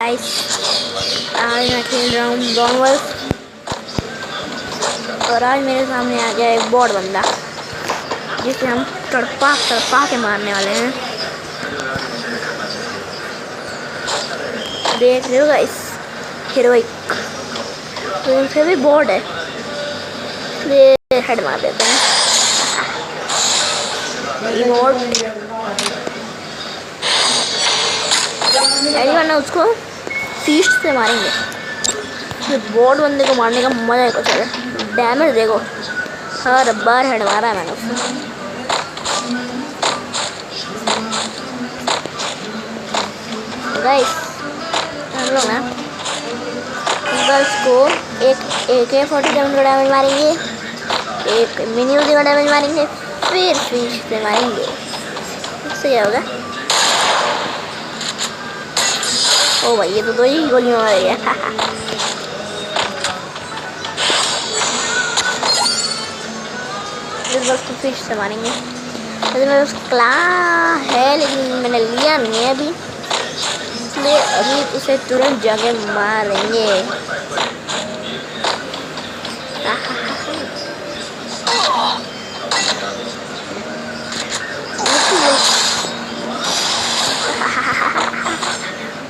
Guys, आज मैं खेल रहा हूँ डॉन वर्ल्ड और आज मेरे सामने आ गया एक बॉट बंदा जिसे हम तड़पा के मारने वाले हैं। देख रहे हो गाइस, हीरोइक तो फिर भी बॉट है, इसलिए हेड मार देते हैं। उसको फीस्ट से मारेंगे। बॉट बंदे को मारने का मजा है कुछ है। डैमेज देखो, हर बार हेड मारा है मैंने उसको। गाइस, हम लोग ना बस को एक AK-47 का डैमेज मारेंगे, एक मिनी यूजी का डैमेज मारेंगे, फिर फीस्ट से मारेंगे। इससे क्या होगा? ओ भाई, ये तो दो ही गोलियां मार गया। इस बस को फिश से मारेंगे। वैसे मेरे पास क्ला है लेकिन मैंने लिया नहीं है अभी, इसलिए अभी उसे तुरंत जाके मारेंगे।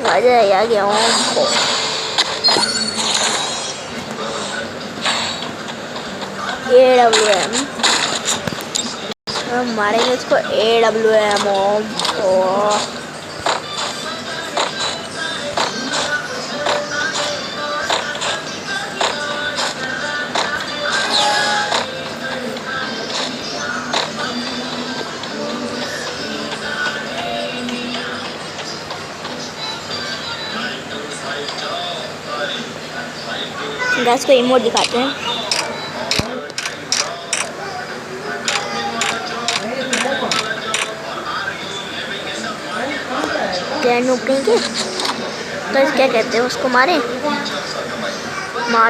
मजा आ गया हमको। AWM हम मारेंगे इसको। AWM गैस को इमोट दिखाते हैं। क्या नुकेंगे तो क्या कहते हैं उसको, मार ही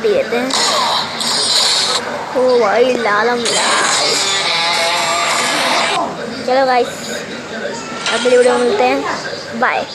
देते हैं। ओ भाई लालम लाल। चलो गाइस, अगली वीडियो में मिलते हैं। बाय।